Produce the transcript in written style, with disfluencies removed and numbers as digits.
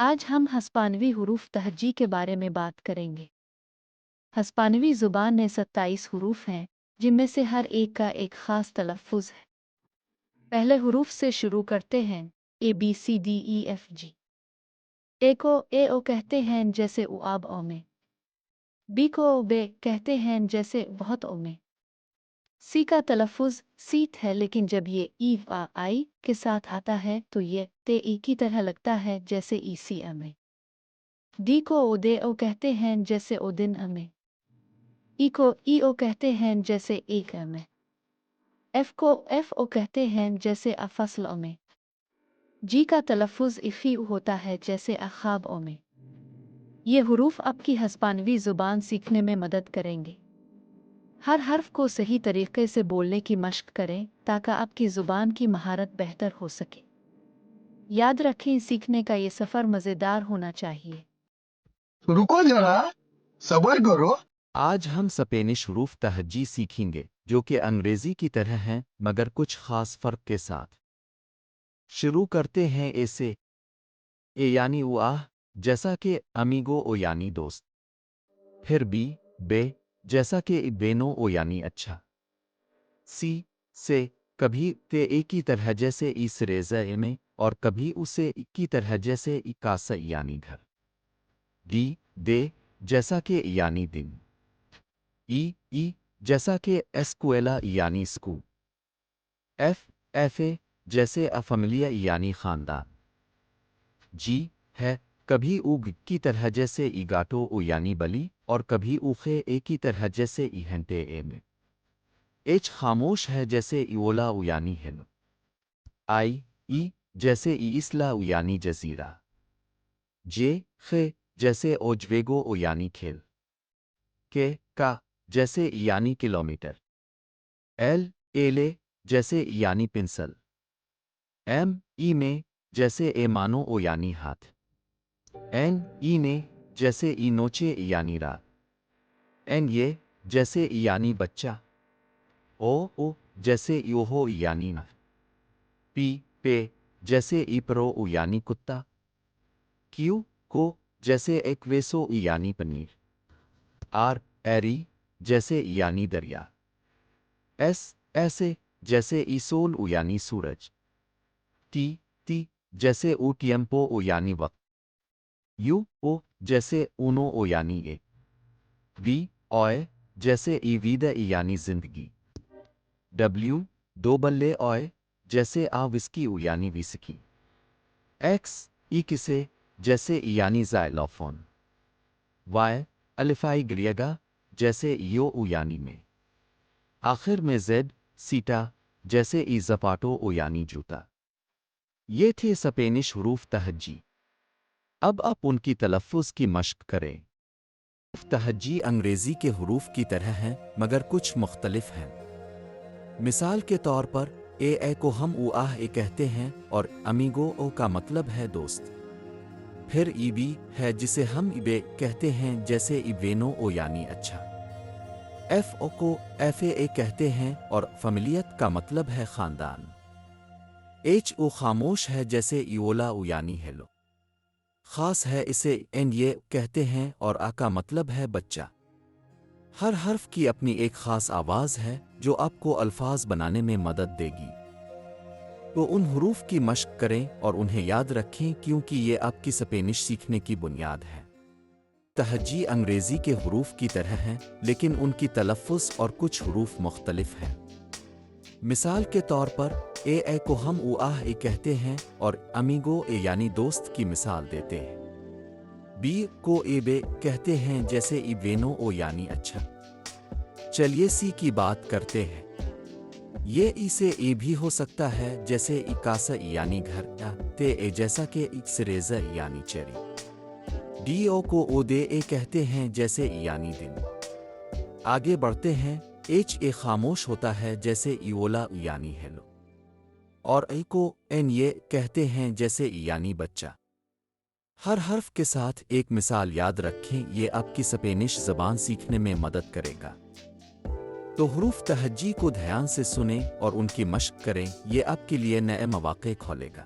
आज हम हस्पानवी हुरूफ तहज्जी के बारे में बात करेंगे। हस्पानवी ज़ुबान में 27 हुरूफ हैं, जिनमें से हर एक का एक ख़ास तलफ़्फ़ुज़ है। पहले हुरूफ से शुरू करते हैं, A B C D E F G. A को ए ओ कहते हैं जैसे उआब ओ में। बी को बे कहते हैं जैसे बहुत ओ में। सी का तलफ़्फ़ुज़ सीत है, लेकिन जब ये ई आ आई के साथ आता है तो ये ते ई की तरह लगता है जैसे ई सी अ में। डी को ओ दे ओ कहते हैं जैसे ओ दिन अ में। ई को ई ओ कहते हैं जैसे एक अ में। एफ को एफ ओ कहते हैं जैसे अफसल ओ में। जी का तलफ़्फ़ुज़ इफ़ी होता है जैसे अख़ाब ओ में। ये हुरूफ आपकी हस्पानवी ज़ुबान सीखने में मदद करेंगे। हर हर्फ को सही तरीके से बोलने की मश्क करें ताकि आपकी ज़ुबान की महारत बेहतर हो सके। याद रखें, सीखने का ये सफ़र मज़ेदार होना चाहिए। रुको जरा, सब्र करो। आज हम स्पेनिश हुरूफ तहज्जी सीखेंगे जो कि अंग्रेजी की तरह हैं मगर कुछ खास फ़र्क के साथ। शुरू करते हैं ए से। ए यानी वाह, जैसा कि अमीगो ओ यानी दोस्त। फिर बी, बे, जैसा कि बेनो ओ यानी अच्छा। सी से, कभी ते ए की तरह जैसे इस रेज़ा ए में और कभी उसे ई की तरह जैसे ई कासा यानी घर। डी, दे, जैसा कि यानी दिन। ई, जैसा कि एस्कुएला यानी स्कूल। एफ ए, जैसे अफमिलिया यानी खानदान। जी है, कभी उग की तरह जैसे ईगाटो ओ यानी बली और कभी उखे ए की तरह जैसे इहंटे ए में। एच खामोश है जैसे इओला ओ यानी हिल। ई, जैसे ईस्ला ओ यानी जजीरा। जे खे, जैसे ओजवेगो ओ यानी खेल। के का, जैसे यानी किलोमीटर। एल एले, जैसे यानी पिंसल। एम ई में, जैसे ए मानो ओ यानी हाथ। एन ई ने, जैसे ई नोचे यानी रात। एन ये, जैसे यानी बच्चा। ओ, जैसे योहो यानी न। पी पे, जैसे इपरो ओ यानी कुत्ता। क्यू को, जैसे एक्वेसो यानी पनीर। आर एरी, जैसे यानी दरिया। एस ऐसे, जैसे ईसोल ओ यानी सूरज। टी जैसे ओ टियम्पो ओ यानी वक्त। यू ओ, जैसे ऊनो ओ यानी एक। वी ऑय, जैसे ई वीदा यानी जिंदगी। डब्ल्यू दो बल्ले ऑय, जैसे आ विस्की ओ यानी विस्की। एक्स ई किसे, जैसे यानी ज़ाइलोफोन। वाई अलिफाई ग्रियगा, जैसे यो ओ यानी में। आखिर में जेड सीटा, जैसे ई ज़पाटो ओ यानी जूता। ये थे स्पेनिश हुरूफ तहज्जी। अब आप उनकी तलफ़्फ़ुज़ की मश्क करें। तहज्जी अंग्रेज़ी के हुरूफ की तरह हैं मगर कुछ मुख्तलिफ हैं। मिसाल के तौर पर ए को हम उआह ए कहते हैं और अमीगो ओ का मतलब है दोस्त। फिर ईबी है जिसे हम इबे कहते हैं जैसे इबेनो ओ यानी अच्छा। एफ ओ को एफ ए कहते हैं और फमिलियत का मतलब है ख़ानदान। एच ओ खामोश है जैसे इओला ओ यानी हेलो। ख़ास है इसे एन ये कहते हैं और आ का मतलब है बच्चा। हर हर्फ की अपनी एक ख़ास आवाज़ है जो आपको अल्फाज बनाने में मदद देगी। तो उन हुरूफ की मश्क करें और उन्हें याद रखें क्योंकि ये आपकी स्पेनिश सीखने की बुनियाद है। तहज्जी अंग्रेज़ी के हुरूफ की तरह हैं लेकिन उनकी तलफ़्फ़ुज़ और कुछ हुरूफ मुख्तलिफ हैं। मिसाल के तौर पर ए को हम उआह ए कहते हैं और अमीगो ए यानी दोस्त की मिसाल देते हैं। बी को ए बे कहते हैं जैसे इबेनो ओ यानी अच्छा। चलिए सी की बात करते हैं। ये ई से ए भी हो सकता है जैसे इकासा यानी घर या ते ए जैसा कि इक्सरेजा यानी चेरी। डी ओ को ओ दे ए कहते हैं जैसे यानी दिन। आगे बढ़ते हैं। एच ए खामोश होता है जैसे इओला यानी हेलो और ए को एन ये कहते हैं जैसे यानी बच्चा। हर हर्फ के साथ एक मिसाल याद रखें, ये आपकी स्पेनिश ज़बान सीखने में मदद करेगा। तो हुरूफ तहज्जी को ध्यान से सुनें और उनकी मश्क करें, ये आपके लिए नए मौक़े खोलेगा।